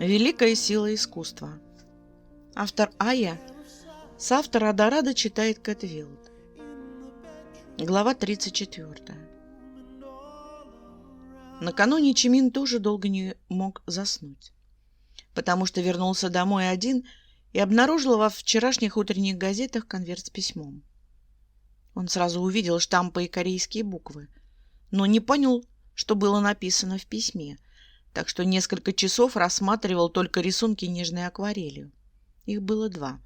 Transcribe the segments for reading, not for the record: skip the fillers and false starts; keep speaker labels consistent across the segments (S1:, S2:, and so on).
S1: Великая сила искусства. Автор Ая, соавтор Адорада читает Кэт Вилд. Глава 34. Накануне Чимин тоже долго не мог заснуть, потому что вернулся домой один и обнаружил во вчерашних утренних газетах конверт с письмом. Он сразу увидел штампы и корейские буквы, но не понял, что было написано в письме, так что несколько часов рассматривал только рисунки нежной акварелью. Их было 2.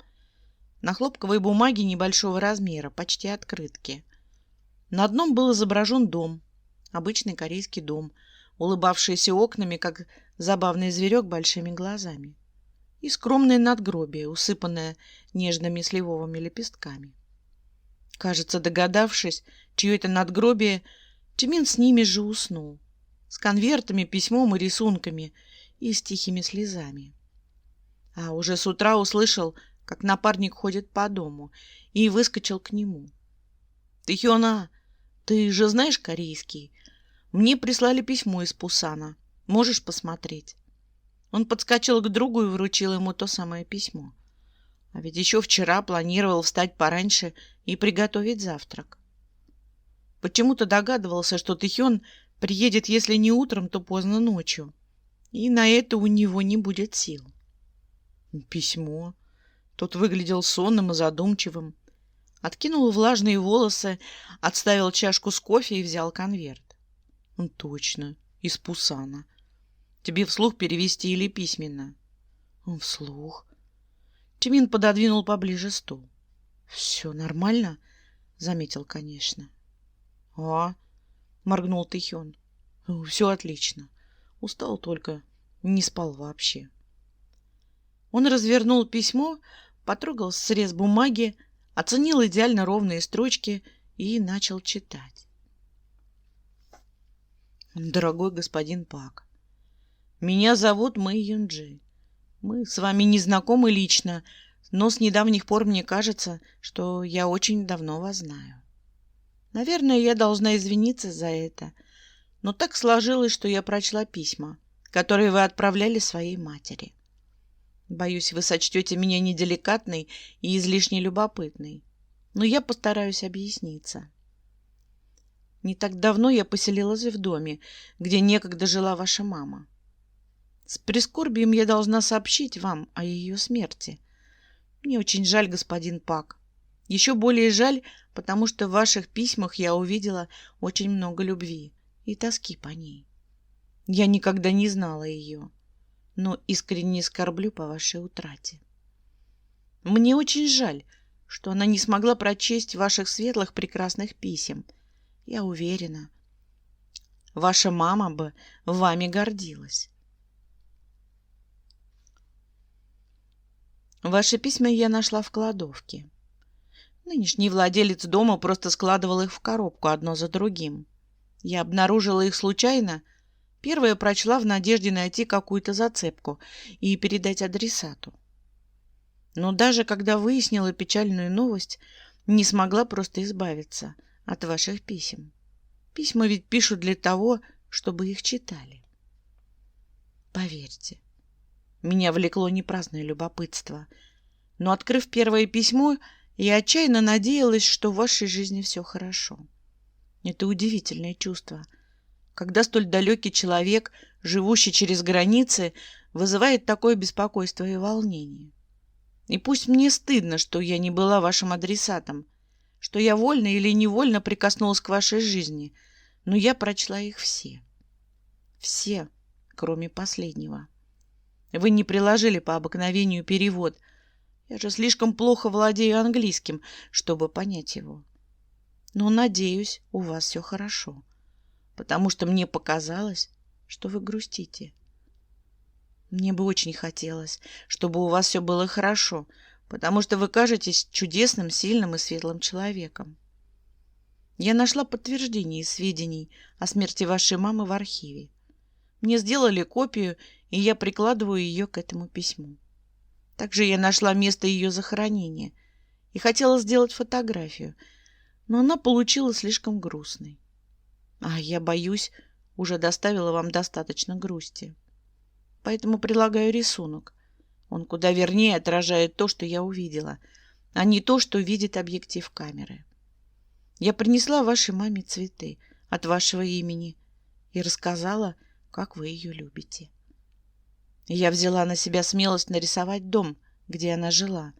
S1: На хлопковой бумаге небольшого размера, почти открытки. На одном был изображен дом, обычный корейский дом, улыбавшийся окнами, как забавный зверек большими глазами, и скромное надгробие, усыпанное нежными сливовыми лепестками. Кажется, догадавшись, чье это надгробие, Чимин с ними же уснул, с конвертами, письмом и рисунками, и с тихими слезами. А уже с утра услышал, как напарник ходит по дому, и выскочил к нему. «Тэхёна, ты же знаешь корейский? Мне прислали письмо из Пусана. Можешь посмотреть?» Он подскочил к другу и вручил ему то самое письмо. А ведь еще вчера планировал встать пораньше и приготовить завтрак. Почему-то догадывался, что Тэхён приедет, если не утром, то поздно ночью, и на это у него не будет сил. Письмо. Тот выглядел сонным и задумчивым. Откинул влажные волосы, отставил чашку с кофе и взял конверт. Точно, из Пусана. Тебе вслух перевести или письменно? Вслух. Чимин пододвинул поближе стул. Все нормально? Заметил, конечно. Моргнул Тэхён. Все отлично. Устал только, не спал вообще. Он развернул письмо, потрогал срез бумаги, оценил идеально ровные строчки и начал читать. Дорогой господин Пак, меня зовут Мэй Юнджи. Мы с вами не знакомы лично, но с недавних пор мне кажется, что я очень давно вас знаю. Наверное, я должна извиниться за это, но так сложилось, что я прочла письма, которые вы отправляли своей матери. Боюсь, вы сочтете меня неделикатной и излишне любопытной, но я постараюсь объясниться. Не так давно я поселилась в доме, где некогда жила ваша мама. С прискорбием я должна сообщить вам о ее смерти. Мне очень жаль, господин Пак. Еще более жаль, потому что в ваших письмах я увидела очень много любви и тоски по ней. Я никогда не знала ее, но искренне скорблю по вашей утрате. Мне очень жаль, что она не смогла прочесть ваших светлых прекрасных писем. Я уверена, ваша мама бы вами гордилась. Ваши письма я нашла в кладовке. Нынешний владелец дома просто складывал их в коробку одно за другим. Я обнаружила их случайно. Первое прочла в надежде найти какую-то зацепку и передать адресату. Но даже когда выяснила печальную новость, не смогла просто избавиться от ваших писем. Письма ведь пишут для того, чтобы их читали. Поверьте, меня влекло не праздное любопытство, но, открыв первое письмо, я отчаянно надеялась, что в вашей жизни все хорошо. Это удивительное чувство, когда столь далекий человек, живущий через границы, вызывает такое беспокойство и волнение. И пусть мне стыдно, что я не была вашим адресатом, что я вольно или невольно прикоснулась к вашей жизни, но я прочла их все. Все, кроме последнего. Вы не приложили по обыкновению перевод. Я же слишком плохо владею английским, чтобы понять его. Но, надеюсь, у вас все хорошо, потому что мне показалось, что вы грустите. Мне бы очень хотелось, чтобы у вас все было хорошо, потому что вы кажетесь чудесным, сильным и светлым человеком. Я нашла подтверждение сведений о смерти вашей мамы в архиве. Мне сделали копию, и я прикладываю ее к этому письму. Также я нашла место ее захоронения и хотела сделать фотографию, но она получилась слишком грустной. А я боюсь, уже доставила вам достаточно грусти. поэтому прилагаю рисунок. Он куда вернее отражает то, что я увидела, а не то, что видит объектив камеры. Я принесла вашей маме цветы от вашего имени и рассказала, как вы ее любите. Я взяла на себя смелость нарисовать дом, где она жила.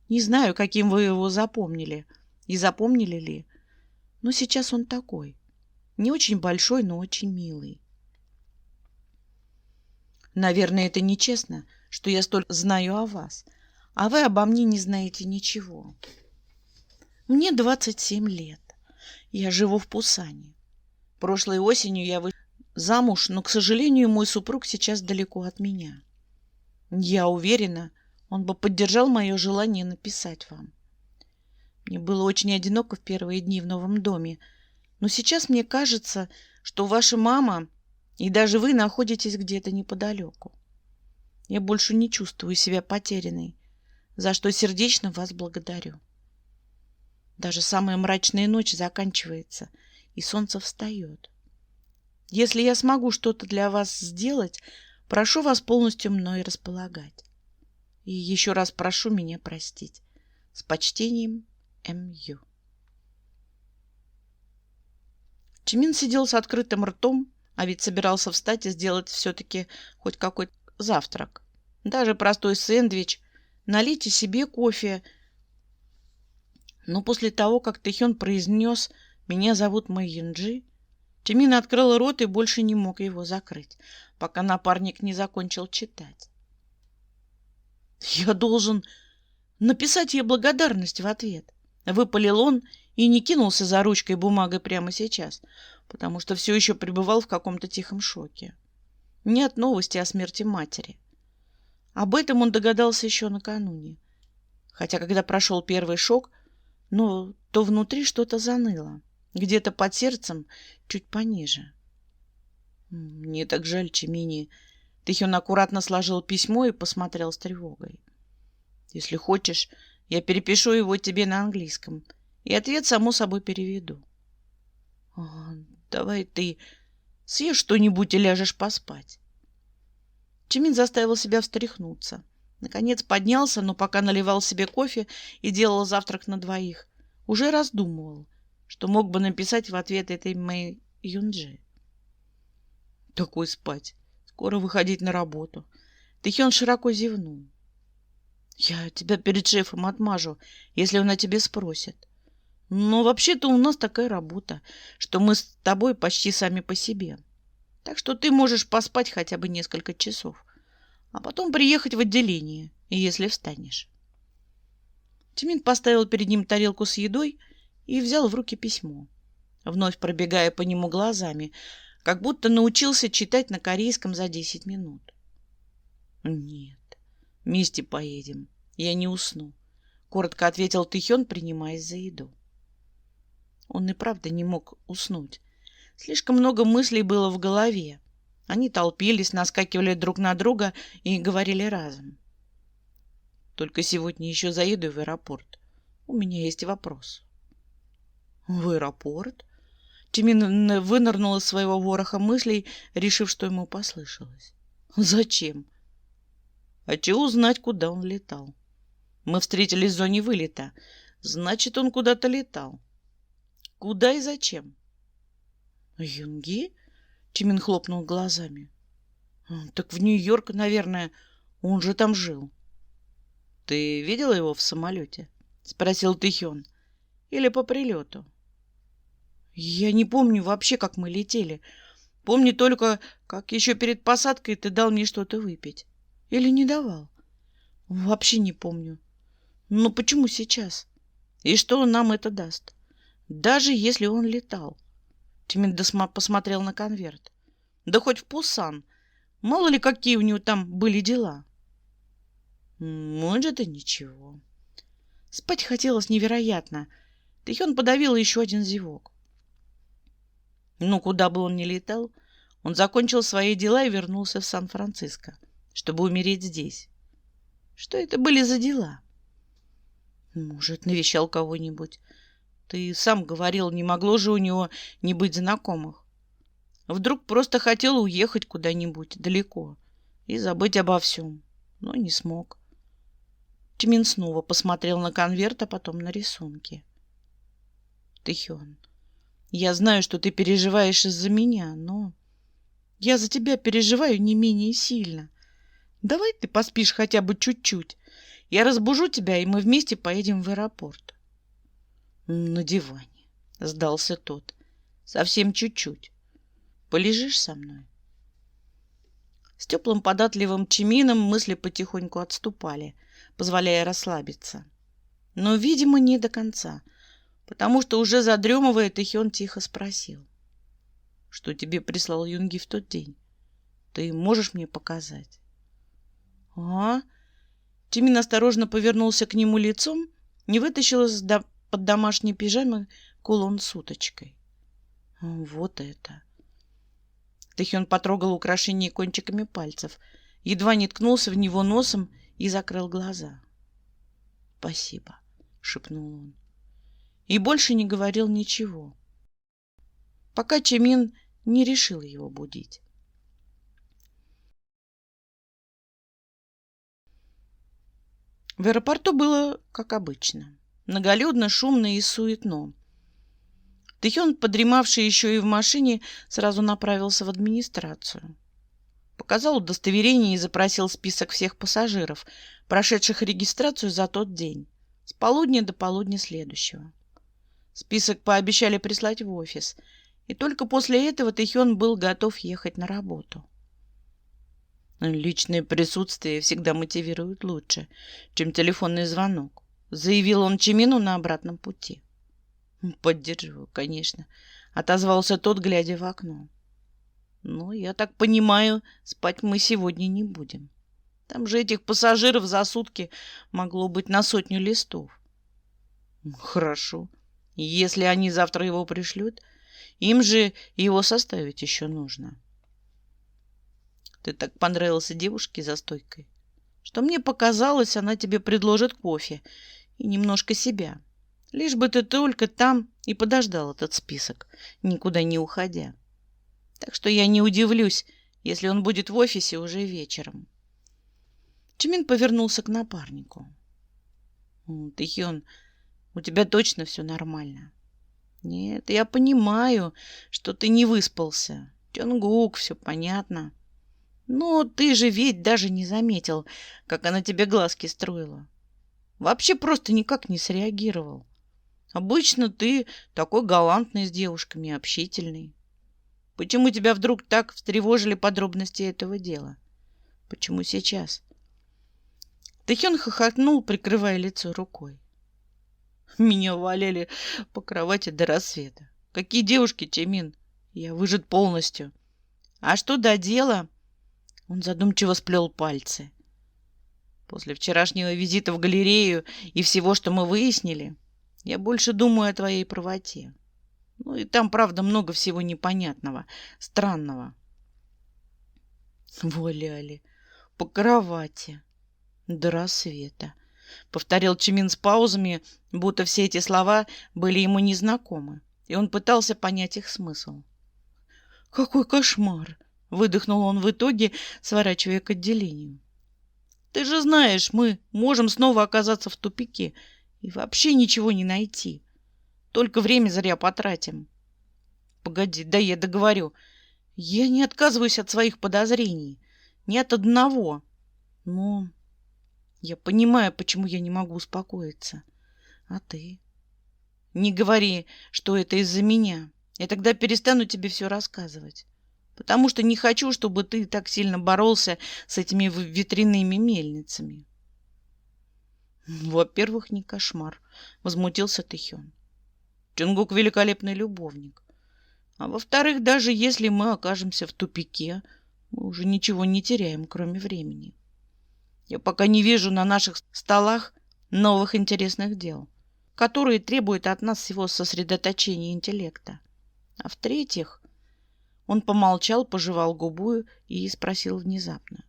S1: Не знаю, каким вы его запомнили и запомнили ли, но сейчас он такой. Не очень большой, но очень милый. Наверное, это нечестно, что я столько знаю о вас, а вы обо мне не знаете ничего. Мне 27 лет. Я живу в Пусане. Прошлой осенью я вышла замуж, но, к сожалению, мой супруг сейчас далеко от меня. Я уверена, он бы поддержал мое желание написать вам. Мне было очень одиноко в первые дни в новом доме, но сейчас мне кажется, что ваша мама и даже вы находитесь где-то неподалеку. Я больше не чувствую себя потерянной, за что сердечно вас благодарю. Даже самая мрачная ночь заканчивается, и солнце встает. Если я смогу что-то для вас сделать, прошу вас полностью мной располагать. И еще раз прошу меня простить. С почтением, М.Ю. Чимин сидел с открытым ртом, а ведь собирался встать и сделать все-таки хоть какой-то завтрак. Даже простой сэндвич, налить и себе кофе. Но после того, как Тэхён произнес «Меня зовут Мэй Юнджи», Чимин открыл рот и больше не мог его закрыть, пока напарник не закончил читать. «Я должен написать ей благодарность в ответ», — выпалил он и не кинулся за ручкой и бумагой прямо сейчас, потому что все еще пребывал в каком-то тихом шоке. Не от новости о смерти матери. Об этом он догадался еще накануне. Хотя, когда прошел первый шок, то внутри что-то заныло, где-то под сердцем, чуть пониже. «Мне так жаль, Чимини». Тэхён аккуратно сложил письмо и посмотрел с тревогой. «Если хочешь, я перепишу его тебе на английском, и ответ, само собой, переведу». «Давай ты съешь что-нибудь и ляжешь поспать». Чимин заставил себя встряхнуться. Наконец поднялся, но пока наливал себе кофе и делал завтрак на двоих, уже раздумывал, что мог бы написать в ответ этой Мэй Юнджи. «Такой спать. Скоро выходить на работу». Тэхён широко зевнул. «Я тебя перед шефом отмажу, если он о тебе спросит. Но вообще-то у нас такая работа, что мы с тобой почти сами по себе. Так что ты можешь поспать хотя бы несколько часов, а потом приехать в отделение, если встанешь». Чимин поставил перед ним тарелку с едой и взял в руки письмо, вновь пробегая по нему глазами, как будто научился читать на корейском за 10 минут. «Нет, вместе поедем. Я не усну», — коротко ответил Тэхён, принимаясь за еду. Он и правда не мог уснуть. Слишком много мыслей было в голове. Они толпились, наскакивали друг на друга и говорили разом. «Только сегодня еще заеду в аэропорт. У меня есть вопрос». «В аэропорт?» Чимин вынырнул из своего вороха мыслей, решив, что ему послышалось. «Зачем?» «Хочу узнать, куда он летал. Мы встретились в зоне вылета. Значит, он куда-то летал. Куда и зачем?» «Юнги?» — Чимин хлопнул глазами. «Так в Нью-Йорк, наверное. Он же там жил». «Ты видела его в самолете?» — спросил Тэхён. «Или по прилету?» «Я не помню вообще, как мы летели. Помню только, как еще перед посадкой ты дал мне что-то выпить. Или не давал? Вообще не помню. Но почему сейчас? И что нам это даст? Даже если он летал». Чимин посмотрел на конверт. «Да хоть в Пусан. Мало ли, какие у него там были дела». «Может, и ничего». Спать хотелось невероятно. Тэхён подавил еще один зевок. Ну, куда бы он ни летал, он закончил свои дела и вернулся в Сан-Франциско, чтобы умереть здесь. Что это были за дела? Может, навещал кого-нибудь. Ты сам говорил, не могло же у него не быть знакомых. Вдруг просто хотел уехать куда-нибудь далеко, и забыть обо всем, но не смог. Чимин снова посмотрел на конверт, а потом на рисунки. Тэхён, я знаю, что ты переживаешь из-за меня, но я за тебя переживаю не менее сильно. Давай ты поспишь хотя бы чуть-чуть. Я разбужу тебя, и мы вместе поедем в аэропорт. На диване, сдался тот. Совсем чуть-чуть. Полежишь со мной? С теплым податливым Чимином мысли потихоньку отступали, позволяя расслабиться. Но, видимо, не до конца, потому что уже задремывая, Тэхён тихо спросил. Что тебе прислал Юнги в тот день? Ты можешь мне показать? А? Чимин осторожно повернулся к нему лицом и вытащил под домашней пижамы кулон с уточкой. Вот это! Тэхён потрогал украшение кончиками пальцев, едва не ткнулся в него носом и закрыл глаза. «Спасибо», — шепнул он. И больше не говорил ничего, пока Чимин не решил его будить. В аэропорту было как обычно. Многолюдно, шумно и суетно. Тэхён, подремавший еще и в машине, сразу направился в администрацию. Показал удостоверение и запросил список всех пассажиров, прошедших регистрацию за тот день, с полудня до полудня следующего. Список пообещали прислать в офис, и только после этого Тэхён был готов ехать на работу. «Личное присутствие всегда мотивирует лучше, чем телефонный звонок», заявил он Чимину на обратном пути. «Поддерживаю, конечно», — отозвался тот, глядя в окно. «Ну, я так понимаю, спать мы сегодня не будем. Там же этих пассажиров за сутки могло быть на 100 листов». «Хорошо. Если они завтра его пришлют, им же его составить еще нужно». «Ты так понравился девушке за стойкой, что мне показалось, она тебе предложит кофе и немножко себя. Лишь бы ты только там и подождал этот список, никуда не уходя. Так что я не удивлюсь, если он будет в офисе уже вечером». Чимин повернулся к напарнику. «Тэхён, у тебя точно все нормально?» «Нет, я понимаю, что ты не выспался. Чонгук, все понятно. Но ты же ведь даже не заметил, как она тебе глазки строила. Вообще просто никак не среагировал. Обычно ты такой галантный с девушками, общительный. Почему тебя вдруг так встревожили подробности этого дела? Почему сейчас?» Тэхён хохотнул, прикрывая лицо рукой. «Меня валяли по кровати до рассвета. Какие девушки, Чимин? Я выжат полностью. А что до дела?» Он задумчиво сплел пальцы. «После вчерашнего визита в галерею и всего, что мы выяснили, я больше думаю о твоей правоте. Ну и там, правда, много всего непонятного, странного». «Валяли по кровати до рассвета», — повторил Чимин с паузами, будто все эти слова были ему незнакомы, и он пытался понять их смысл. «Какой кошмар!» — выдохнул он в итоге, сворачивая к отделению. «Ты же знаешь, мы можем снова оказаться в тупике и вообще ничего не найти. Только время зря потратим». «Погоди, да я договорю. Я не отказываюсь от своих подозрений. Ни от одного. Но я понимаю, почему я не могу успокоиться. А ты? Не говори, что это из-за меня. Я тогда перестану тебе все рассказывать. Потому что не хочу, чтобы ты так сильно боролся с этими ветряными мельницами». «Во-первых, не кошмар», — возмутился Тэхён. «Чонгук великолепный любовник. А во-вторых, даже если мы окажемся в тупике, мы уже ничего не теряем, кроме времени. Я пока не вижу на наших столах новых интересных дел, которые требуют от нас всего сосредоточения интеллекта. А в-третьих...» Он помолчал, пожевал губу и спросил внезапно.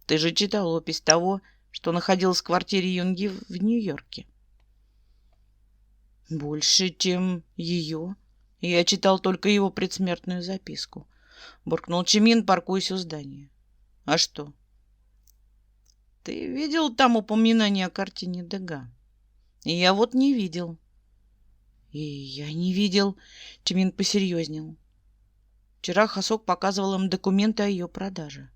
S1: «Ты же читал опись того, что находилось в квартире Юнги в Нью-Йорке?» «Больше, чем ее. Я читал только его предсмертную записку», — буркнул Чимин, паркуясь у здания. А что? Ты видел там упоминание о картине Дега? Я вот не видел. И я не видел. Чимин посерьезнел. Вчера Хасок показывал им документы о ее продаже.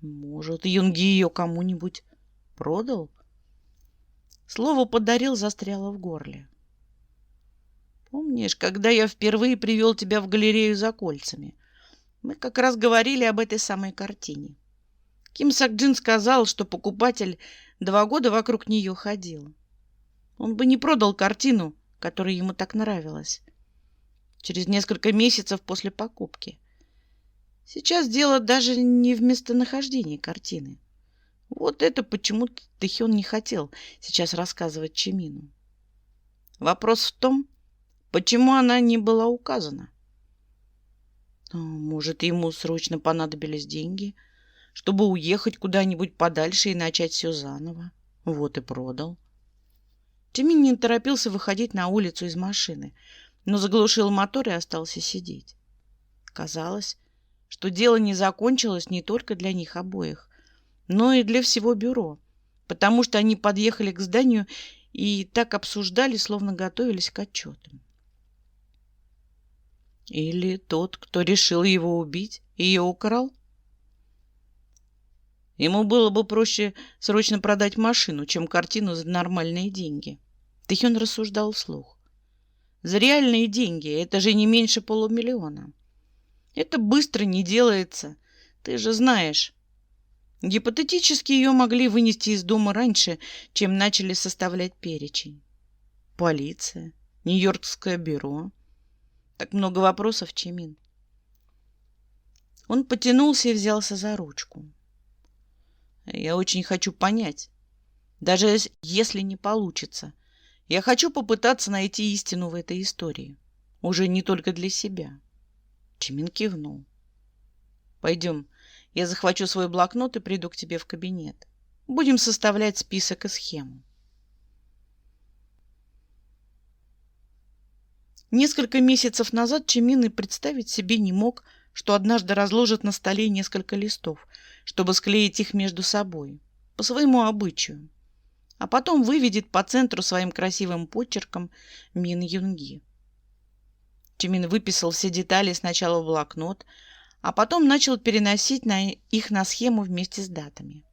S1: Может, Юнги ее кому-нибудь продал? Слово «подарил» застряло в горле. Помнишь, когда я впервые привел тебя в галерею за кольцами? Мы как раз говорили об этой самой картине. Ким Сак-джин сказал, что покупатель 2 года вокруг нее ходил. Он бы не продал картину, которая ему так нравилась, через несколько месяцев после покупки. Сейчас дело даже не в местонахождении картины. Вот это почему-то Тэхён не хотел сейчас рассказывать Чимину. Вопрос в том, почему она не была указана. Может, ему срочно понадобились деньги, чтобы уехать куда-нибудь подальше и начать все заново. Вот и продал. Чимин не торопился выходить на улицу из машины, но заглушил мотор и остался сидеть. Казалось, что дело не закончилось не только для них обоих, но и для всего бюро, потому что они подъехали к зданию и так обсуждали, словно готовились к отчетам. Или тот, кто решил его убить, ее украл? Ему было бы проще срочно продать машину, чем картину за нормальные деньги. Тэхён рассуждал вслух. За реальные деньги это же не меньше 500 000. Это быстро не делается, ты же знаешь. Гипотетически ее могли вынести из дома раньше, чем начали составлять перечень. Полиция, Нью-Йоркское бюро. Так много вопросов, Чимин. Он потянулся и взялся за ручку. Я очень хочу понять, даже если не получится. Я хочу попытаться найти истину в этой истории. Уже не только для себя. Чимин кивнул. Пойдем, я захвачу свой блокнот и приду к тебе в кабинет. Будем составлять список и схему. Несколько месяцев назад Чимин и представить себе не мог, что однажды разложит на столе несколько листов, чтобы склеить их между собой, по своему обычаю, а потом выведет по центру своим красивым почерком Мин Юнги. Чимин выписал все детали сначала в блокнот, а потом начал переносить их на схему вместе с датами.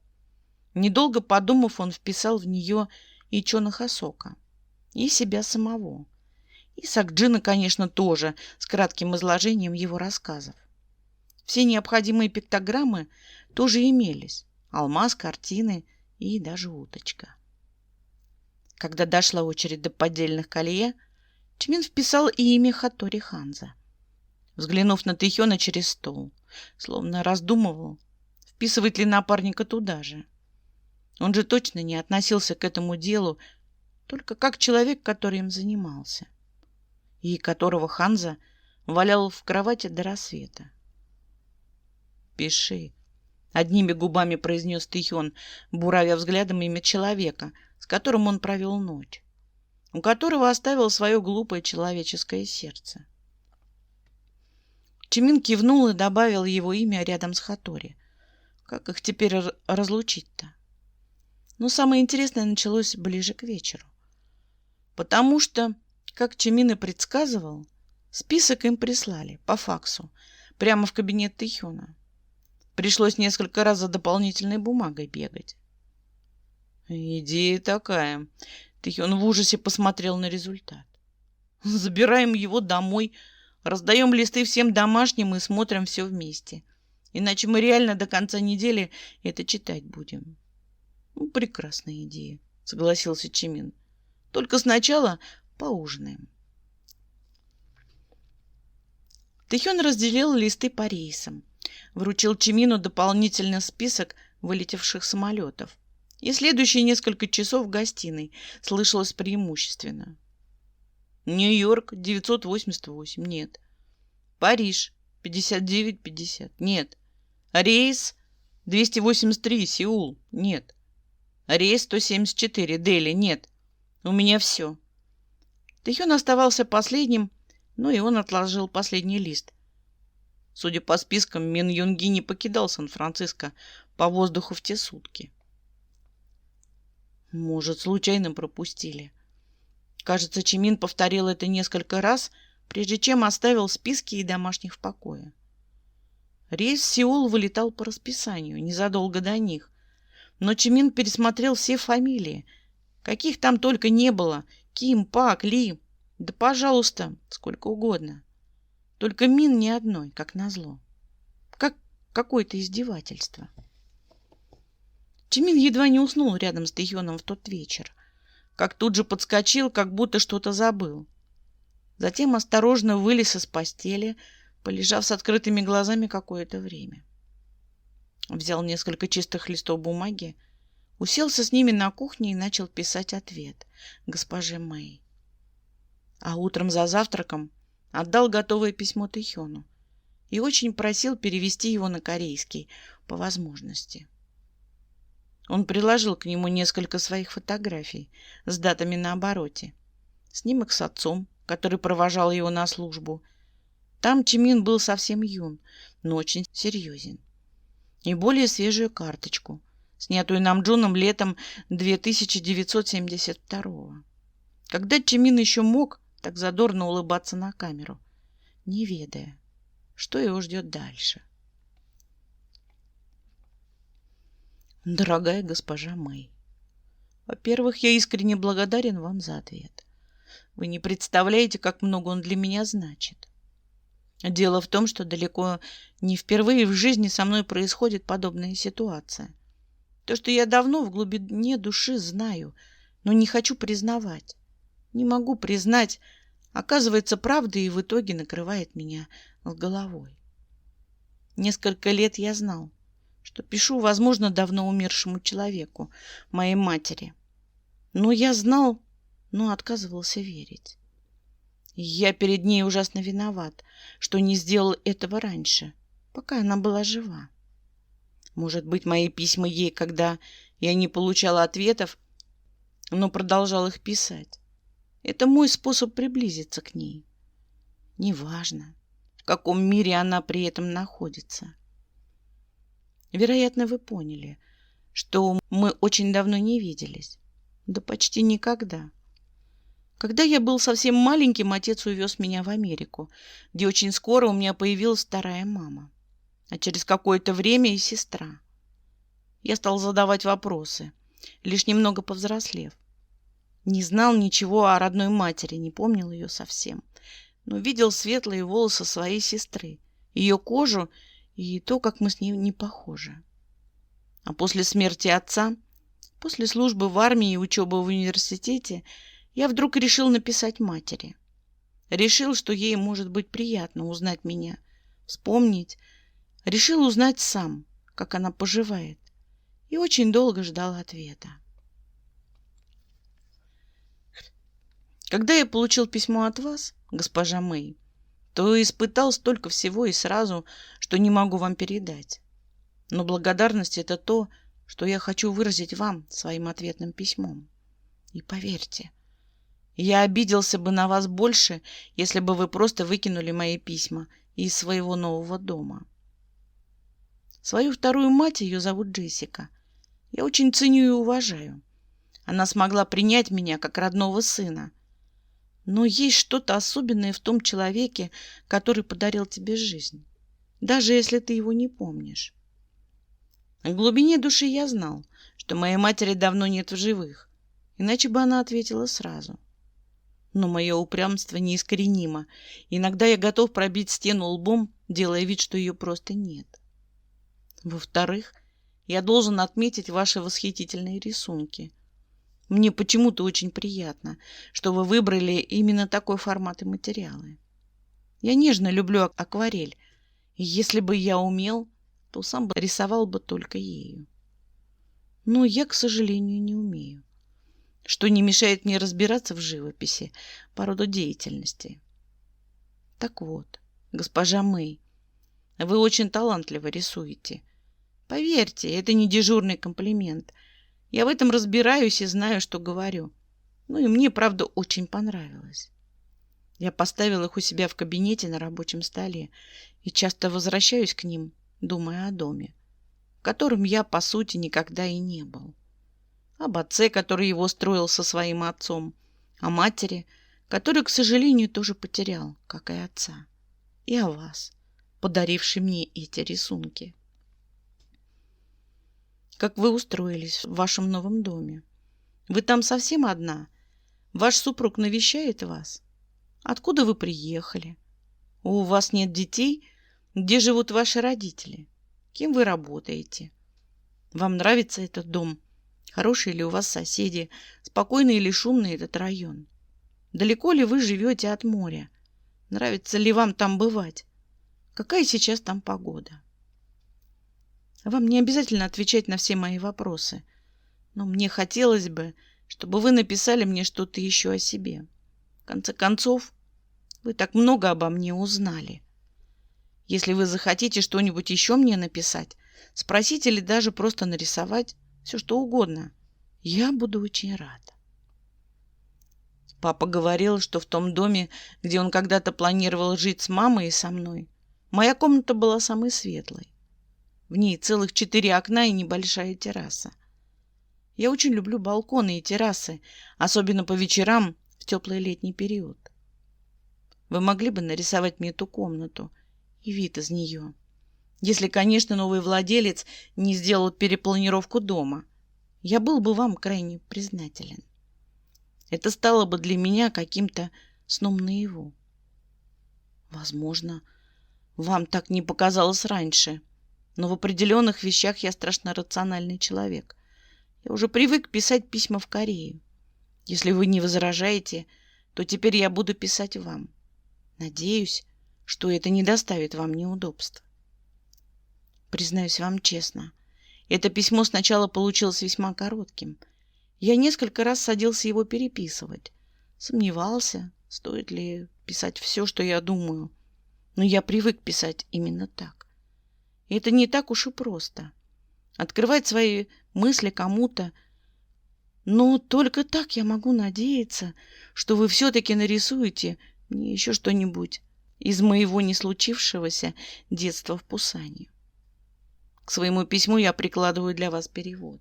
S1: Недолго подумав, он вписал в нее и Чона Хасока, и себя самого, и Сак-джина, конечно, тоже, с кратким изложением его рассказов. Все необходимые пиктограммы тоже имелись. Алмаз, картины и даже уточка. Когда дошла очередь до поддельных колье, Чимин вписал и имя Хатори Ханза. Взглянув на Тэхёна через стол, словно раздумывал, вписывать ли напарника туда же. Он же точно не относился к этому делу, только как человек, который им занимался, и которого Ханза валял в кровати до рассвета. «Пиши», — одними губами произнес Тэхён, буравя взглядом имя человека, с которым он провел ночь, у которого оставил свое глупое человеческое сердце. Чимин кивнул и добавил его имя рядом с Хатори. Как их теперь разлучить-то? Но самое интересное началось ближе к вечеру. Потому что, как Чимин и предсказывал, список им прислали по факсу, прямо в кабинет Тэхёна. Пришлось несколько раз за дополнительной бумагой бегать. Идея такая. Тэхён в ужасе посмотрел на результат. Забираем его домой, раздаем листы всем домашним и смотрим все вместе. Иначе мы реально до конца недели это читать будем. Прекрасная идея, согласился Чимин. Только сначала поужинаем. Тэхён разделил листы по рейсам, вручил Чимину дополнительный список вылетевших самолетов. И следующие несколько часов в гостиной слышалось преимущественно. Нью-Йорк 988, нет. Париж 59-50, нет. Рейс 283, Сеул, нет. Рейс 174, Дели, нет. У меня все. Тэхён оставался последним, но и он отложил последний лист. Судя по спискам, Мин Юнги не покидал Сан-Франциско по воздуху в те сутки. Может, случайно пропустили. Кажется, Чимин повторил это несколько раз, прежде чем оставил списки и домашних в покое. Рейс в Сеул вылетал по расписанию, незадолго до них. Но Чимин пересмотрел все фамилии. Каких там только не было. Ким, Пак, Ли. Да, пожалуйста, сколько угодно. Только Мин ни одной, как назло. Как какое-то издевательство. Чимин едва не уснул рядом с Тэхёном в тот вечер. Как тут же подскочил, как будто что-то забыл. Затем осторожно вылез из постели, полежав с открытыми глазами какое-то время. Взял несколько чистых листов бумаги, уселся с ними на кухне и начал писать ответ госпоже Мэй. А утром за завтраком отдал готовое письмо Тэхёну и очень просил перевести его на корейский по возможности. Он приложил к нему несколько своих фотографий с датами на обороте. Снимок с отцом, который провожал его на службу. Там Чимин был совсем юн, но очень серьезен. И более свежую карточку, снятую Намджуном летом 1972-го. Когда Чимин еще мог так задорно улыбаться на камеру, не ведая, что его ждет дальше. Дорогая госпожа Мэй, во-первых, я искренне благодарен вам за ответ. Вы не представляете, как много он для меня значит. Дело в том, что далеко не впервые в жизни со мной происходит подобная ситуация. То, что я давно в глубине души знаю, но не хочу признавать. Не могу признать, оказывается, правда и в итоге накрывает меня с головой. Несколько лет я знал, что пишу, возможно, давно умершему человеку, моей матери. Но я знал, но отказывался верить. И я перед ней ужасно виноват, что не сделал этого раньше, пока она была жива. Может быть, мои письма ей, когда я не получала ответов, но продолжал их писать. Это мой способ приблизиться к ней. Неважно, в каком мире она при этом находится. Вероятно, вы поняли, что мы очень давно не виделись. Да почти никогда. Когда я был совсем маленьким, отец увез меня в Америку, где очень скоро у меня появилась вторая мама, а через какое-то время и сестра. Я стал задавать вопросы, лишь немного повзрослев. Не знал ничего о родной матери, не помнил ее совсем, но видел светлые волосы своей сестры, ее кожу и то, как мы с ней не похожи. А после смерти отца, после службы в армии и учебы в университете, я вдруг решил написать матери. Решил, что ей может быть приятно узнать меня, вспомнить. Решил узнать сам, как она поживает. И очень долго ждал ответа. Когда я получил письмо от вас, госпожа Мэй, то испытал столько всего и сразу, что не могу вам передать. Но благодарность — это то, что я хочу выразить вам своим ответным письмом. И поверьте, я обиделся бы на вас больше, если бы вы просто выкинули мои письма из своего нового дома. Свою вторую мать, ее зовут Джессика, я очень ценю и уважаю. Она смогла принять меня как родного сына. Но есть что-то особенное в том человеке, который подарил тебе жизнь, даже если ты его не помнишь. В глубине души я знал, что моей матери давно нет в живых, иначе бы она ответила сразу. Но мое упрямство неискоренимо. Иногда я готов пробить стену лбом, делая вид, что ее просто нет. Во-вторых, я должен отметить ваши восхитительные рисунки. Мне почему-то очень приятно, что вы выбрали именно такой формат и материалы. Я нежно люблю акварель, и если бы я умел, то сам бы рисовал бы только ею. Но я, к сожалению, не умею, что не мешает мне разбираться в живописи по роду деятельности. Так вот, госпожа Мэй, вы очень талантливо рисуете. Поверьте, это не дежурный комплимент. Я в этом разбираюсь и знаю, что говорю. Ну и мне, правда, очень понравилось. Я поставил их у себя в кабинете на рабочем столе и часто возвращаюсь к ним, думая о доме, в котором я, по сути, никогда и не был. Об отце, который его строил со своим отцом, о матери, которую, к сожалению, тоже потерял, как и отца, и о вас, подарившей мне эти рисунки. Как вы устроились в вашем новом доме? Вы там совсем одна? Ваш супруг навещает вас? Откуда вы приехали? У вас нет детей? Где живут ваши родители? Кем вы работаете? Вам нравится этот дом? Хорошие ли у вас соседи? Спокойный или шумный этот район? Далеко ли вы живете от моря? Нравится ли вам там бывать? Какая сейчас там погода? Вам не обязательно отвечать на все мои вопросы, но мне хотелось бы, чтобы вы написали мне что-то еще о себе. В конце концов, вы так много обо мне узнали. Если вы захотите что-нибудь еще мне написать, спросить или даже просто нарисовать, все что угодно, я буду очень рада. Папа говорил, что в том доме, где он когда-то планировал жить с мамой и со мной, моя комната была самой светлой. В ней целых 4 окна и небольшая терраса. Я очень люблю балконы и террасы, особенно по вечерам в теплый летний период. Вы могли бы нарисовать мне эту комнату и вид из нее, если, конечно, новый владелец не сделал перепланировку дома. Я был бы вам крайне признателен. Это стало бы для меня каким-то сном наяву. Возможно, вам так не показалось раньше, но в определенных вещах я страшно рациональный человек. Я уже привык писать письма в Корею. Если вы не возражаете, то теперь я буду писать вам. Надеюсь, что это не доставит вам неудобств. Признаюсь вам честно, это письмо сначала получилось весьма коротким. Я несколько раз садился его переписывать. Сомневался, стоит ли писать все, что я думаю. Но я привык писать именно так. И это не так уж и просто. Открывать свои мысли кому-то. Но только так я могу надеяться, что вы все-таки нарисуете мне еще что-нибудь из моего не случившегося детства в Пусане. К своему письму я прикладываю для вас перевод.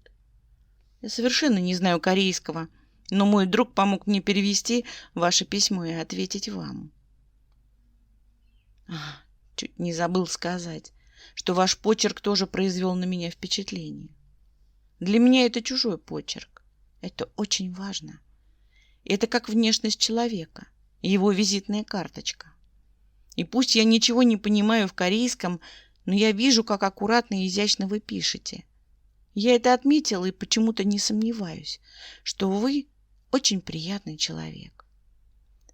S1: Я совершенно не знаю корейского, но мой друг помог мне перевести ваше письмо и ответить вам. Чуть не забыл сказать, что ваш почерк тоже произвел на меня впечатление. Для меня это чужой почерк. Это очень важно. Это как внешность человека, его визитная карточка. И пусть я ничего не понимаю в корейском, но я вижу, как аккуратно и изящно вы пишете. Я это отметила и почему-то не сомневаюсь, что вы очень приятный человек.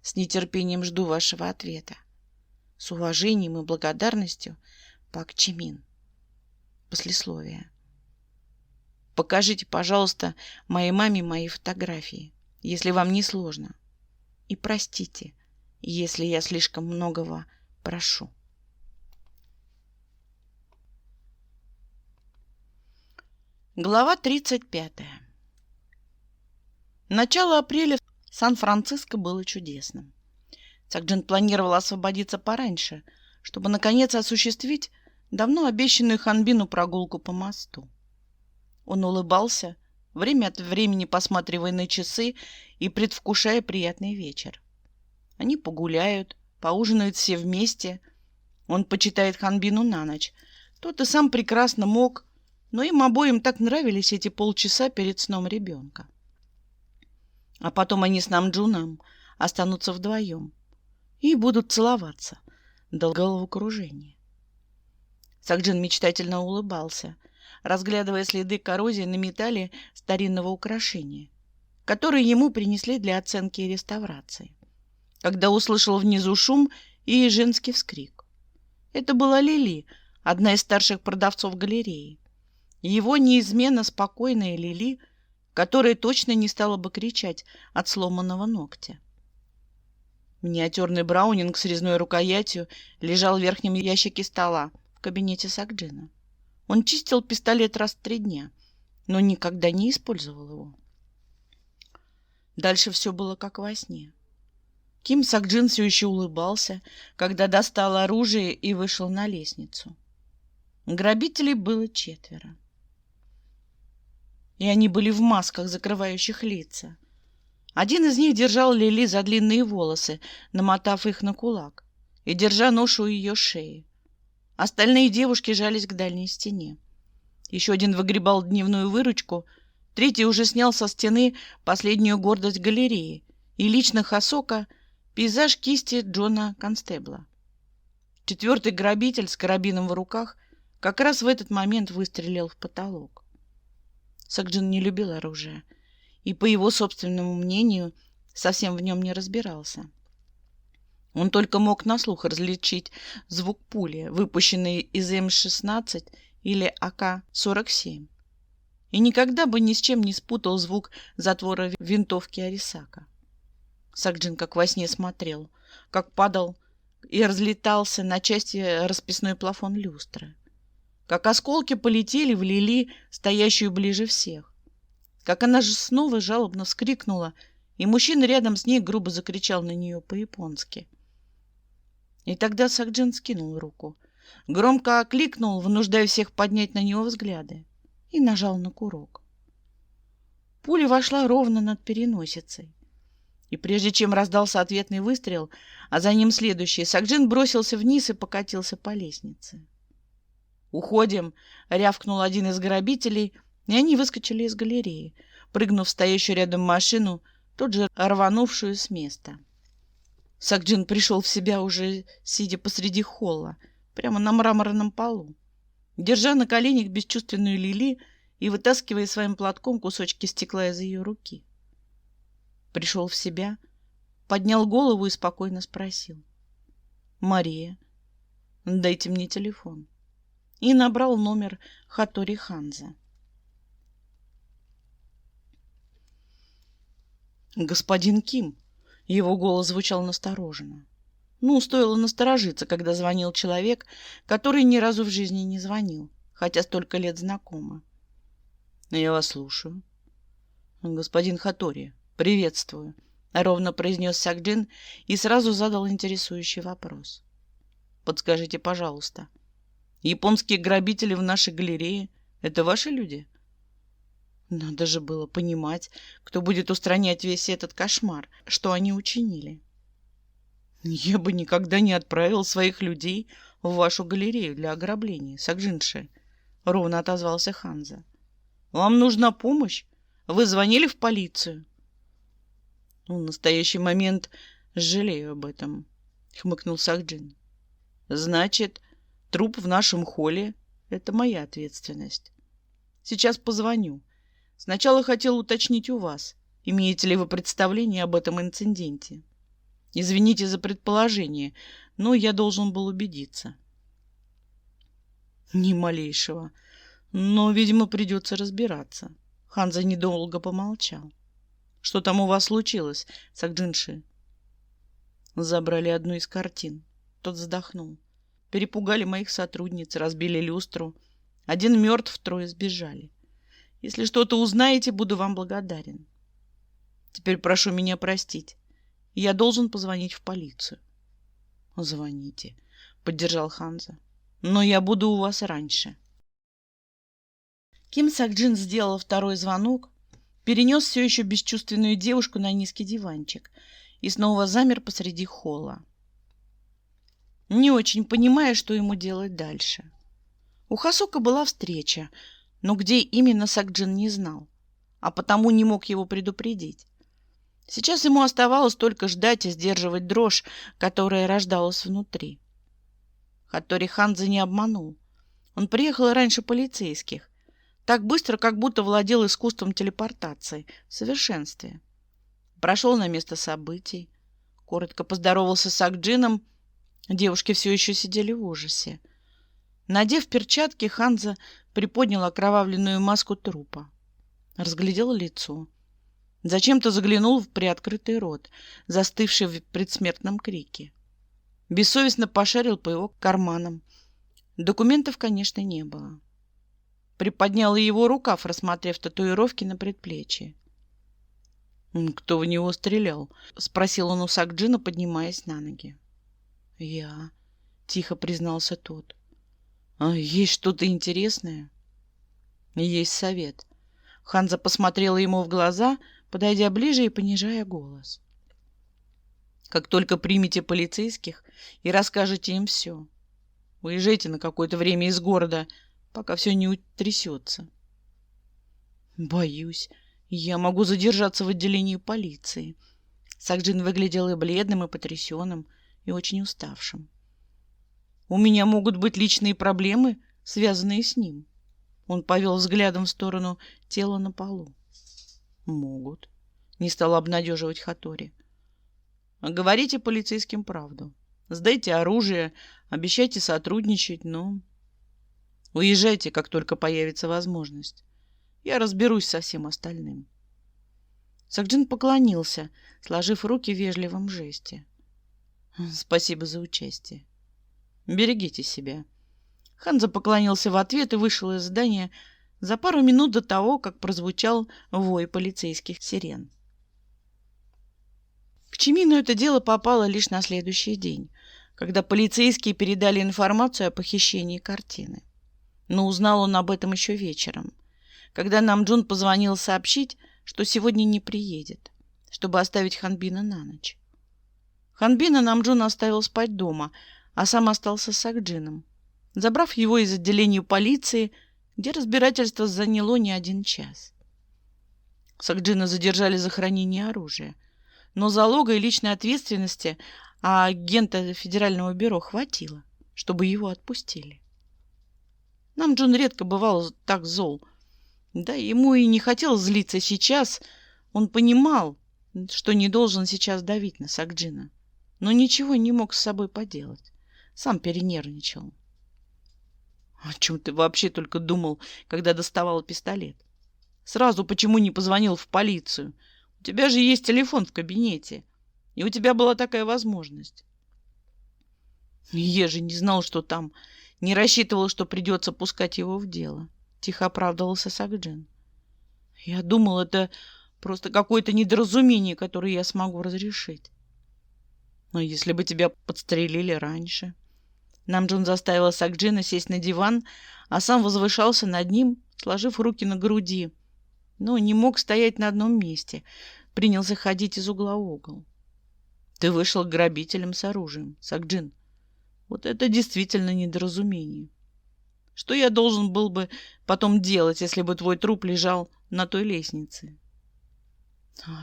S1: С нетерпением жду вашего ответа. С уважением и благодарностью, Пак Чимин. Послесловие. Покажите, пожалуйста, моей маме мои фотографии, если вам не сложно. И простите, если я слишком многого прошу. Глава 35. Начало апреля в Сан-Франциско было чудесным. Сакджин планировал освободиться пораньше, чтобы, наконец, осуществить давно обещанную Ханбину прогулку по мосту. Он улыбался, время от времени посматривая на часы и предвкушая приятный вечер. Они погуляют, поужинают все вместе. Он почитает Ханбину на ночь. Тот и сам прекрасно мог, но им обоим так нравились эти полчаса перед сном ребенка. А потом они с Намджуном останутся вдвоем и будут целоваться до головокружения. Сакджин мечтательно улыбался, разглядывая следы коррозии на металле старинного украшения, которое ему принесли для оценки и реставрации, когда услышал внизу шум и женский вскрик. Это была Лили, одна из старших продавцов галереи. Его неизменно спокойная Лили, которая точно не стала бы кричать от сломанного ногтя. Миниатюрный браунинг с резной рукоятью лежал в верхнем ящике стола в кабинете Сакджина. Он чистил пистолет раз в 3 дня, но никогда не использовал его. Дальше все было как во сне. Ким Сок-Джин все еще улыбался, когда достал оружие и вышел на лестницу. Грабителей было 4. И они были в масках, закрывающих лица. Один из них держал Лили за длинные волосы, намотав их на кулак, и держа нож у ее шеи. Остальные девушки жались к дальней стене. Еще один выгребал дневную выручку, третий уже снял со стены последнюю гордость галереи и лично Хосока пейзаж кисти Джона Констебла. 4-й грабитель с карабином в руках как раз в этот момент выстрелил в потолок. Сок-Джин не любил оружие и, по его собственному мнению, совсем в нем не разбирался. Он только мог на слух различить звук пули, выпущенной из М-16 или АК-47, и никогда бы ни с чем не спутал звук затвора винтовки Арисака. Сок-Джин как во сне смотрел, как падал и разлетался на части расписной плафон люстры, как осколки полетели в Лили, стоящую ближе всех, как она же снова жалобно вскрикнула, и мужчина рядом с ней грубо закричал на нее по-японски. И тогда Сок-Джин скинул руку, громко окликнул, вынуждая всех поднять на него взгляды, и нажал на курок. Пуля вошла ровно над переносицей. И прежде чем раздался ответный выстрел, а за ним следующий, Сок-Джин бросился вниз и покатился по лестнице. «Уходим!» — рявкнул один из грабителей, и они выскочили из галереи, прыгнув в стоящую рядом машину, тут же рванувшую с места. Сок-Джин пришел в себя уже сидя посреди холла, прямо на мраморном полу, держа на коленях бесчувственную Лили и вытаскивая своим платком кусочки стекла из ее руки. Пришел в себя, поднял голову и спокойно спросил: «Мария, дайте мне телефон». И набрал номер Хатори Ханза. «Господин Ким», — его голос звучал настороженно. Стоило насторожиться, когда звонил человек, который ни разу в жизни не звонил, хотя столько лет знакомы. «Я вас слушаю». «Господин Хатори, приветствую», — ровно произнес Сок-Джин и сразу задал интересующий вопрос. «Подскажите, пожалуйста, японские грабители в нашей галерее — это ваши люди?» Надо же было понимать, кто будет устранять весь этот кошмар, что они учинили. «Я бы никогда не отправил своих людей в вашу галерею для ограбления, Сок-Джин-ши», — ровно отозвался Ханза. «Вам нужна помощь? Вы звонили в полицию?» «В настоящий момент жалею об этом», — хмыкнул Сок-Джин. «Значит, труп в нашем холле — это моя ответственность. Сейчас позвоню. Сначала хотел уточнить у вас, имеете ли вы представление об этом инциденте. Извините за предположение, но я должен был убедиться». «Ни малейшего. Но, видимо, придется разбираться». Ханза недолго помолчал. «Что там у вас случилось, Сок-Джин-ши?» «Забрали одну из картин». Тот вздохнул. «Перепугали моих сотрудниц, разбили люстру. Один мертв, 3 сбежали. Если что-то узнаете, буду вам благодарен. Теперь прошу меня простить. Я должен позвонить в полицию». «Звоните», — поддержал Ханза. «Но я буду у вас раньше». Ким Сок-Джин сделал 2-й звонок, перенес все еще бесчувственную девушку на низкий диванчик и снова замер посреди холла, не очень понимая, что ему делать дальше. У Хосока была встреча, но где именно Сок-Джин не знал, а потому не мог его предупредить. Сейчас ему оставалось только ждать и сдерживать дрожь, которая рождалась внутри. Хатори Ханза не обманул. Он приехал раньше полицейских, так быстро, как будто владел искусством телепортации в совершенстве. Прошел на место событий, коротко поздоровался с Сок-Джином. Девушки все еще сидели в ужасе. Надев перчатки, Ханза приподнял окровавленную маску трупа. Разглядел лицо. Зачем-то заглянул в приоткрытый рот, застывший в предсмертном крике. Бессовестно пошарил по его карманам. Документов, конечно, не было. Приподнял и его рукав, рассмотрев татуировки на предплечье. Кто в него стрелял? Спросил он у Сакджина, поднимаясь на ноги. Я, тихо признался тот. Есть что-то интересное? Есть совет. Ханза посмотрела ему в глаза, подойдя ближе и понижая голос. Как только примете полицейских и расскажете им все, уезжайте на какое-то время из города, пока все не утрясется. Боюсь, я могу задержаться в отделении полиции. Сакджин выглядел и бледным, и потрясенным, и очень уставшим. У меня могут быть личные проблемы, связанные с ним. Он повел взглядом в сторону тела на полу. Могут. Не стал обнадеживать Хатори. Говорите полицейским правду. Сдайте оружие, обещайте сотрудничать, но... Уезжайте, как только появится возможность. Я разберусь со всем остальным. Сакджин поклонился, сложив руки в вежливом жесте. Спасибо за участие. Берегите себя. Ханза поклонился в ответ и вышел из здания за пару минут до того, как прозвучал вой полицейских сирен. К Чимину это дело попало лишь на следующий день, когда полицейские передали информацию о похищении картины. Но узнал он об этом еще вечером, когда Намджун позвонил сообщить, что сегодня не приедет, чтобы оставить Ханбина на ночь. Ханбина Намджун оставил спать дома, а сам остался с Сакджином, забрав его из отделения полиции, где разбирательство заняло не 1 час. Сакджина задержали за хранение оружия, но залога и личной ответственности агента Федерального бюро хватило, чтобы его отпустили. Намджун редко бывал так зол. Да, ему и не хотелось злиться сейчас. Он понимал, что не должен сейчас давить на Сакджина, но ничего не мог с собой поделать. Сам перенервничал. О чем ты вообще только думал, когда доставал пистолет? Сразу почему не позвонил в полицию? У тебя же есть телефон в кабинете, и у тебя была такая возможность. Я же не знал, что там, не рассчитывал, что придется пускать его в дело. Тихо оправдывался Сакджин. Я думал, это просто какое-то недоразумение, которое я смогу разрешить. Но если бы тебя подстрелили раньше... Намджун заставила Сакджина сесть на диван, а сам возвышался над ним, сложив руки на груди. Но не мог стоять на одном месте. Принялся ходить из угла в угол. Ты вышел к грабителям с оружием, Сакджин. Вот это действительно недоразумение. Что я должен был бы потом делать, если бы твой труп лежал на той лестнице?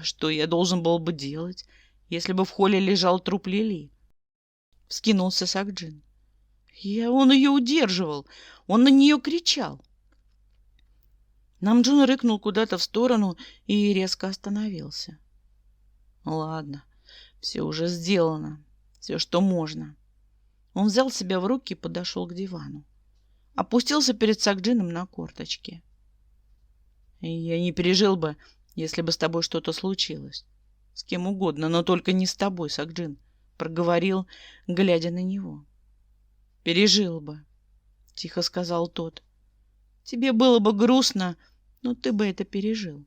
S1: Что я должен был бы делать, если бы в холле лежал труп Лили? Вскинулся Сакджин. Он ее удерживал. Он на нее кричал. Намджун рыкнул куда-то в сторону и резко остановился. Ладно, все уже сделано. Все, что можно. Он взял себя в руки и подошел к дивану. Опустился перед Сакджином на корточки. Я не пережил бы, если бы с тобой что-то случилось. С кем угодно, но только не с тобой, Сакджин, проговорил, глядя на него. Пережил бы, тихо сказал тот. Тебе было бы грустно, но ты бы это пережил.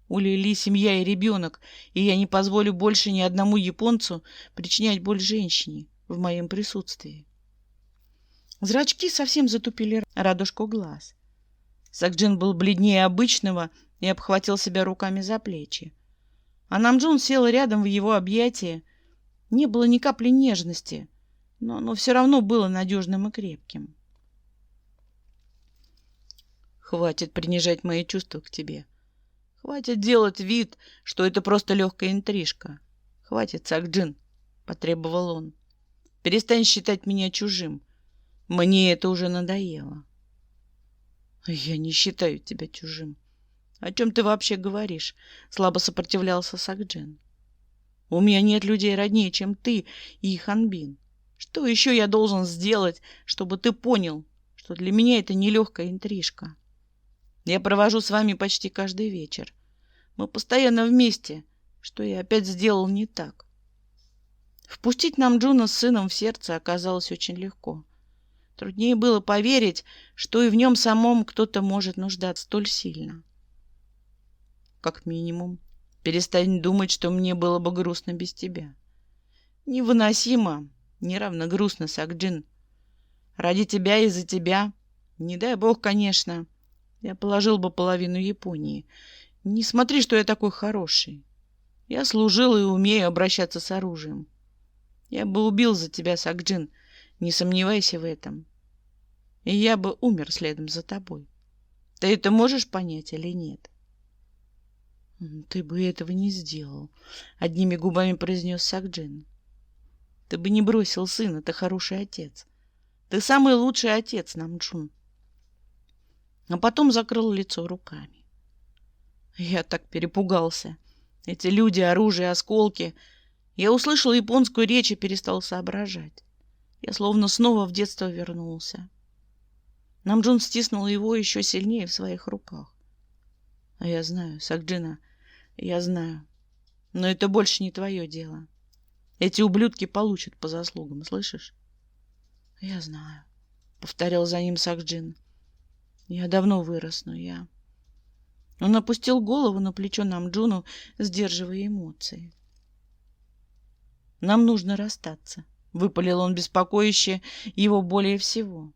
S1: У Лили семья и ребенок, и я не позволю больше ни одному японцу причинять боль женщине в моем присутствии. Зрачки совсем затупили радужку глаз. Сакджин был бледнее обычного и обхватил себя руками за плечи. А Намджун села рядом в его объятия. Не было ни капли нежности, но оно все равно было надежным и крепким. Хватит принижать мои чувства к тебе. Хватит делать вид, что это просто легкая интрижка. Хватит, Сакджин, потребовал он. Перестань считать меня чужим. Мне это уже надоело. Я не считаю тебя чужим. О чем ты вообще говоришь? Слабо сопротивлялся Сакджин. У меня нет людей роднее, чем ты и Ханбин. Что еще я должен сделать, чтобы ты понял, что для меня это нелегкая интрижка? Я провожу с вами почти каждый вечер. Мы постоянно вместе. Что я опять сделал не так? Впустить Намджуна с сыном в сердце оказалось очень легко. Труднее было поверить, что и в нем самом кто-то может нуждаться столь сильно. Как минимум Перестань думать, что мне было бы грустно без тебя. Невыносимо, неравно грустно, Сакджин. Ради тебя и за тебя, не дай бог, конечно, я положил бы половину Японии. Не смотри, что я такой хороший. Я служил и умею обращаться с оружием. Я бы убил за тебя, Сакджин, не сомневайся в этом. И я бы умер следом за тобой. Ты это можешь понять или нет? Ты бы этого не сделал, одними губами произнес Сакджин. Ты бы не бросил сына, ты хороший отец. Ты самый лучший отец, Намджун. А потом закрыл лицо руками. Я так перепугался. Эти люди, оружие, осколки. Я услышал японскую речь и перестал соображать. Я словно снова в детство вернулся. Намджун стиснул его еще сильнее в своих руках. А я знаю, Сакджина, я знаю. Но это больше не твое дело. Эти ублюдки получат по заслугам, слышишь? Я знаю, повторял за ним Сакджин. Я давно вырос, но я... Он опустил голову на плечо Намджуну, сдерживая эмоции. Нам нужно расстаться, выпалил он беспокояще его более всего.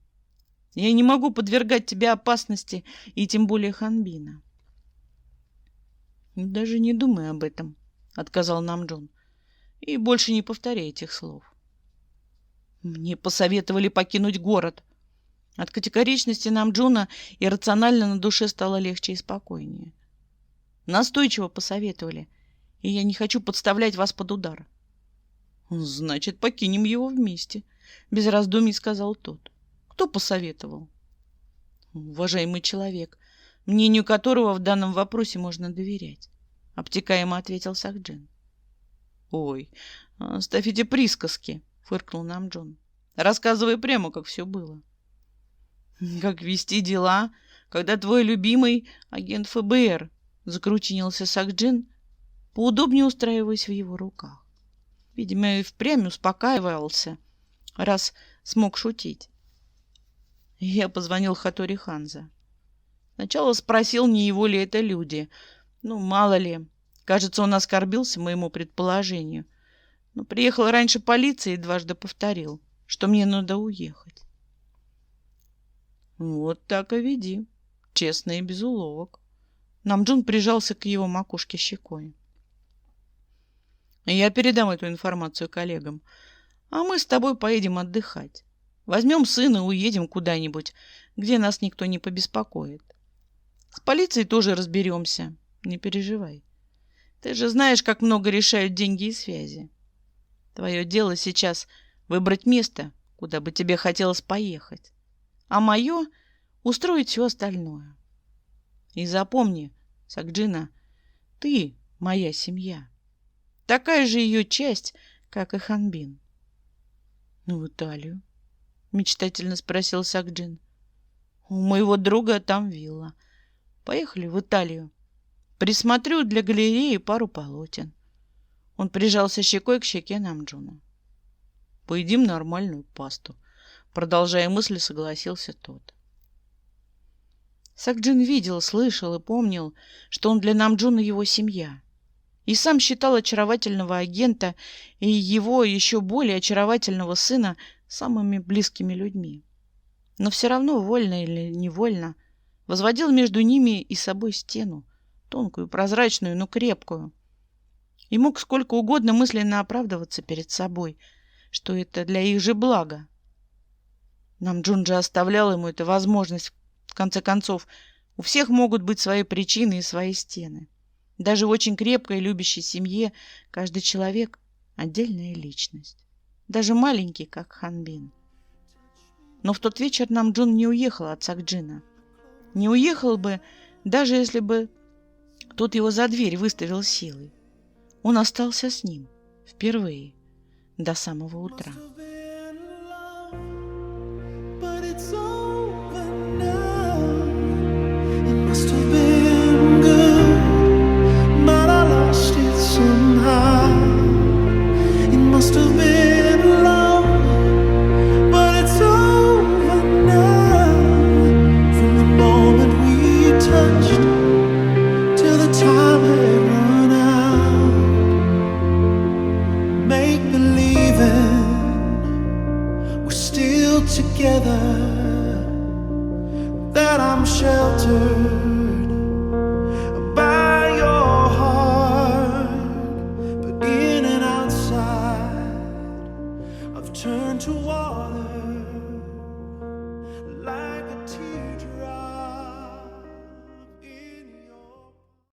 S1: Я не могу подвергать тебя опасности, и тем более Ханбина. Даже не думай об этом, отказал Намджун. И больше не повторяй этих слов. Мне посоветовали покинуть город. От категоричности Намджуна иррационально на душе стало легче и спокойнее. Настойчиво посоветовали, и я не хочу подставлять вас под удар. Значит, покинем его вместе, без раздумий сказал тот. Кто посоветовал? Уважаемый человек, мнению которого в данном вопросе можно доверять, обтекаемо ответил Сакджин. Ой, оставь эти присказки, фыркнул Намджун. Рассказывай прямо, как все было. Как вести дела, когда твой любимый агент ФБР, закручинился Сакджин, поудобнее устраиваясь в его руках. Видимо, и впрямь успокаивался, раз смог шутить. Я позвонил Хатори Ханза. Сначала спросил, не его ли это люди. Ну, мало ли. Кажется, он оскорбился моему предположению. Но приехал раньше полиция и дважды повторил, что мне надо уехать. Вот так и веди. Честно и без уловок. Намджун прижался к его макушке щекой. Я передам эту информацию коллегам. А мы с тобой поедем отдыхать. Возьмем сына и уедем куда-нибудь, где нас никто не побеспокоит. С полицией тоже разберемся. Не переживай. Ты же знаешь, как много решают деньги и связи. Твое дело сейчас выбрать место, куда бы тебе хотелось поехать. А мое — устроить все остальное. И запомни, Сакджина, ты моя семья. Такая же ее часть, как и Ханбин. — В Италию? — мечтательно спросил Сакджин. — У моего друга там вилла. Поехали в Италию. Присмотрю для галереи пару полотен. Он прижался щекой к щеке Намджуна. — Поедим нормальную пасту. Продолжая мысли, согласился тот. Сакджин видел, слышал и помнил, что он для Намджуна его семья. И сам считал очаровательного агента и его еще более очаровательного сына самыми близкими людьми. Но все равно, вольно или невольно, возводил между ними и собой стену, тонкую, прозрачную, но крепкую. И мог сколько угодно мысленно оправдываться перед собой, что это для их же блага. Намджун же оставлял ему эту возможность. В конце концов, у всех могут быть свои причины и свои стены. Даже в очень крепкой и любящей семье каждый человек — отдельная личность. Даже маленький, как Ханбин. Но в тот вечер Намджун не уехал от Сакджина. Не уехал бы, даже если бы тот его за дверь выставил силой. Он остался с ним впервые до самого утра.